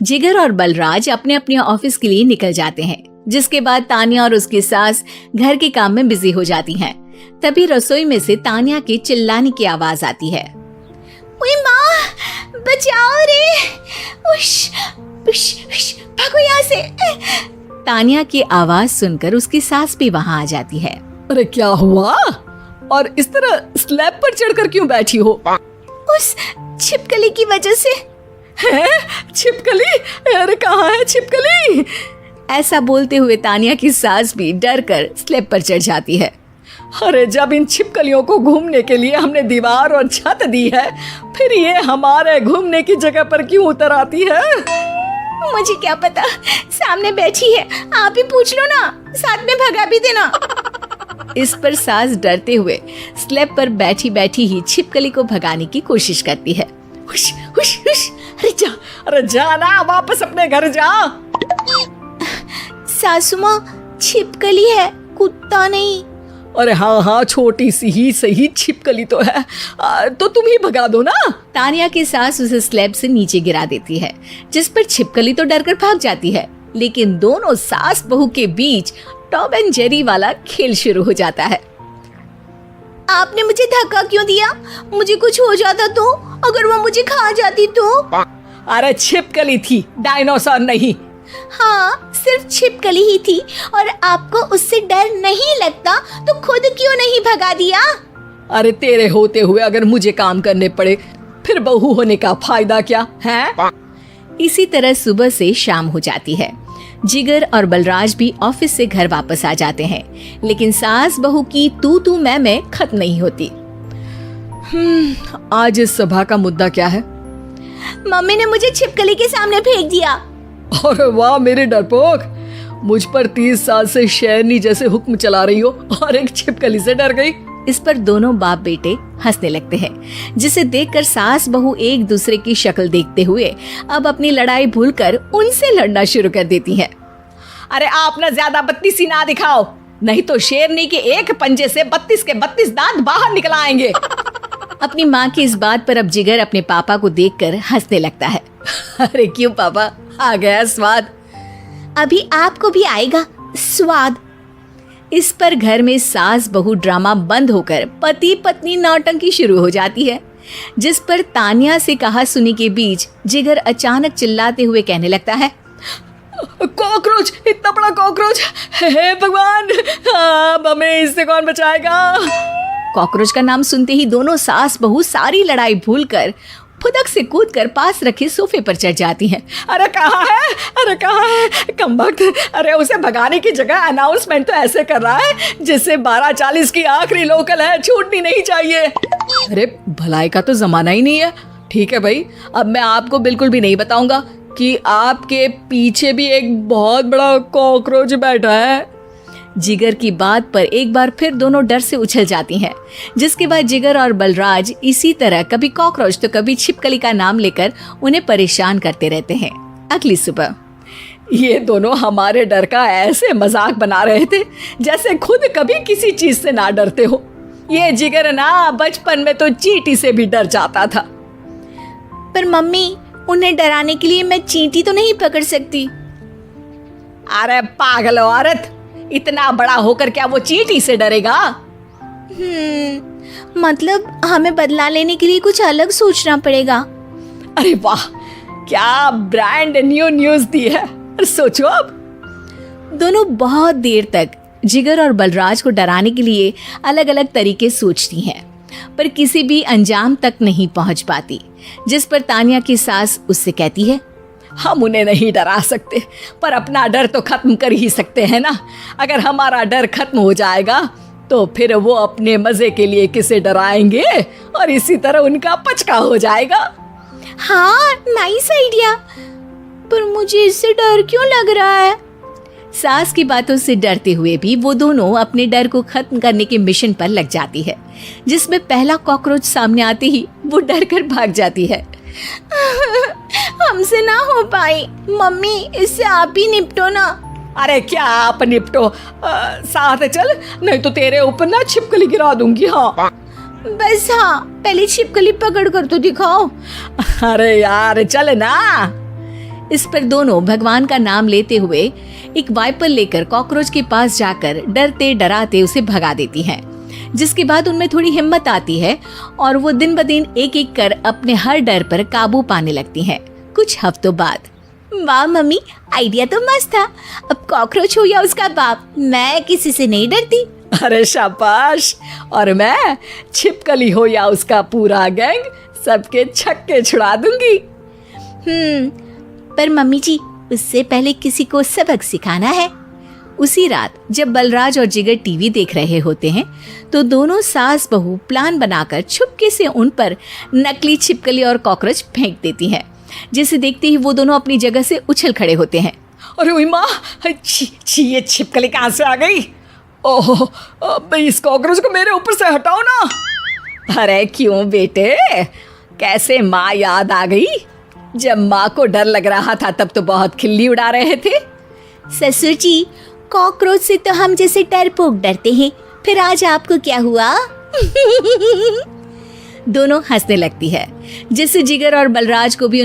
जिगर और बलराज अपने अपने ऑफिस के लिए निकल जाते हैं, जिसके बाद तानिया और उसकी सास घर के काम में बिजी हो जाती हैं। तभी रसोई में से तानिया के चिल्लाने की आवाज आती है। ओए माँ, बचाओ रे, उश, उश, उश, भागो यहाँ से। तानिया की आवाज सुनकर उसकी सास भी वहाँ आ जाती है। अरे क्या हुआ? और इस तरह स्लैब पर चढ़कर क्यों बैठी हो? उस छिपकली की वजह से। है? छिपकली? अरे कहाँ है छिपकली? ऐसा बोलते हुए तानिया की सास भी डर कर स्लैब पर चढ़ जाती है। अरे जब इन छिपकलियों को घूमने के लिए हमने दीवार और छत दी है, फिर ये हमारे घूमने की जगह पर क्यों उतर आती है? मुझे क्या पता, सामने बैठी है, आप ही पूछ लो ना, साथ में भगा भी देना। इस पर सास डरते हुए स्लैब पर बैठी बैठी ही छिपकली को भगाने की कोशिश करती है। हुश, हुश, हुश, अरे जा ना, वापस अपने घर जा। सासू माँ, छिपकली है, कुत्ता नहीं। अरे हाँ, छोटी सी ही सही छिपकली तो है, तो तुम ही भगा दो ना। तानिया की सास उसे स्लैब से नीचे गिरा देती है, जिस पर छिपकली तो डरकर भाग जाती है, लेकिन दोनों सास बहू के बीच टॉम एंड जेरी वाला खेल शुरू हो जाता है। आपने मुझे धक्का क्यों दिया? मुझे कुछ हो जाता तो? अगर वो मुझे खा जाती तो? अरे छिपकली थी, डायनासोर नहीं। हाँ, सिर्फ छिपकली ही थी, और आपको उससे डर नहीं लगता तो खुद क्यों नहीं भगा दिया? अरे तेरे होते हुए अगर मुझे काम करने पड़े, फिर बहू होने का फायदा क्या है? इसी तरह सुबह से शाम हो जाती है। जिगर और बलराज भी ऑफिस से घर वापस आ जाते हैं, लेकिन सास बहू की तू मैं खत्म नहीं होती। आज इस सभा का मुद्दा क्या है? मम्मी ने मुझे छिपकली के सामने फेंक दिया। अरे वाह मेरे डरपोक, मुझ पर 30 साल से शेरनी जैसे हुक्म चला रही हो और एक छिपकली से डर गई। इस पर दोनों बाप बेटे हंसने लगते हैं, जिसे देखकर सास बहू एक दूसरे की शक्ल देखते हुए अब अपनी लड़ाई भूलकर उनसे लड़ना शुरू कर देती हैं। अरे आप ना ज्यादा बत्तीसी ना दिखाओ, नहीं तो शेरनी के एक पंजे से 32 के 32 दांत बाहर निकल आएंगे। अपनी माँ की इस बात पर अब जिगर अपने पापा को देखकर हंसने लगता है। अरे क्यों पापा, आ गया स्वाद? अभी आपको भी आएगा स्वाद। इस पर घर में सास बहू ड्रामा बंद होकर पति पत्नी नौटंकी शुरू हो जाती है, जिस पर तानिया से कहा सुनी के बीच जिगर अचानक चिल्लाते हुए कहने लगता है। कॉकरोच, इतना बड़ा कॉकरोच, हे भगवान, अब हमें इससे कौन बचाएगा? कॉकरोच का नाम सुनते ही दोनों सास बहू सारी लड़ाई भूलकर फुदक से कूदकर पास रखे सोफे पर चढ़ जाती हैं। अरे कहाँ है? अरे कहाँ है कमबख्त? अरे उसे भगाने की जगह अनाउंसमेंट तो ऐसे कर रहा है जिससे 12:40 की आखिरी लोकल है, छूटनी नहीं चाहिए। अरे भलाई का तो जमाना ही नहीं है। ठीक है भाई, अब मैं आपको बिल्कुल भी नहीं बताऊंगा कि आपके पीछे भी एक बहुत बड़ा कॉकरोच बैठा है। जिगर की बात पर एक बार फिर दोनों डर से उछल जाती हैं, जिसके बाद जिगर और बलराज इसी तरह कभी कॉकरोच तो कभी छिपकली का नाम लेकर उन्हें परेशान करते रहते हैं। अगली सुबह ये दोनों हमारे डर का ऐसे मजाक बना रहे थे जैसे खुद कभी किसी चीज से ना डरते हो। ये जिगर ना बचपन में तो चींटी से भी डर जाता था। पर मम्मी, उन्हें डराने के लिए मैं चींटी तो नहीं पकड़ सकती। अरे पागल औरत, इतना बड़ा होकर क्या वो चींटी से डरेगा? मतलब हमें बदला लेने के लिए कुछ अलग सोचना पड़ेगा। अरे वाह, क्या ब्रांड न्यू न्यूज दी है। सोचो अब। दोनों बहुत देर तक जिगर और बलराज को डराने के लिए अलग अलग तरीके सोचती हैं, पर किसी भी अंजाम तक नहीं पहुंच पाती, जिस पर तानिया की सास उससे कहती है। हम उन्हें नहीं डरा सकते, पर अपना डर तो खत्म कर ही सकते हैं ना। अगर हमारा डर खत्म हो जाएगा तो फिर वो अपने मजे के लिए किसे डराएंगे और इसी तरह उनका पचका हो जाएगा। हाँ, नाइस आइडिया, पर मुझे इससे डर क्यों लग रहा है? सास की बातों से डरते हुए भी वो दोनों अपने डर को खत्म करने के मिशन पर लग जाती है, जिसमें पहला कॉकरोच सामने आते ही वो डर कर भाग जाती है। हमसे ना हो पाई मम्मी, इससे आप ही निपटो ना। अरे क्या आप निपटो, साथ चल, नहीं तो तेरे ऊपर ना छिपकली गिरा दूंगी। हाँ बस, हाँ पहले छिपकली पकड़ कर तो दिखाओ। अरे यार चल ना। इस पर दोनों भगवान का नाम लेते हुए एक वाइपर लेकर कॉकरोच के पास जाकर डरते डराते उसे भगा देती हैं। जिसके बाद उनमें थोड़ी हिम्मत आती है और वो दिन ब दिन एक एक कर अपने हर डर पर काबू पाने लगती हैं। कुछ हफ्तों बाद, वाह मम्मी, आइडिया तो मस्त था। अब कॉकरोच हो या उसका बाप, मैं किसी से नहीं डरती। अरे शाबाश। और मैं छिपकली हो या उसका पूरा गैंग, सबके छक्के छुड़ा दूंगी। पर मम्मी जी, उससे पहले किसी को सबक सिखाना है। उसी रात जब बलराज और जिगर टीवी देख रहे होते हैं तो दोनों सास बहू प्लान बनाकर छुपके से उन पर नकली छिपकली और कॉकरोच फेंक देती हैं, जिसे देखते ही वो दोनों अपनी जगह से उछल खड़े होते हैं। अरे ओए माँ, छी, ये छिपकली कहाँ से आ गई? ओह, अब इस कॉकरोच को मेरे ऊपर से हटाओ ना। अरे क्यों बेटे, कैसे माँ याद आ गई? जब माँ को डर लग रहा था तब तो बहुत खिल्ली उड़ा रहे थे। ससुर जी, कॉकरोच से तो हम जैसे डरपोक डरते हैं, फिर आज आपको क्या हुआ? दोनों हंसने लगती है, जिससे जिगर और बलराज को भी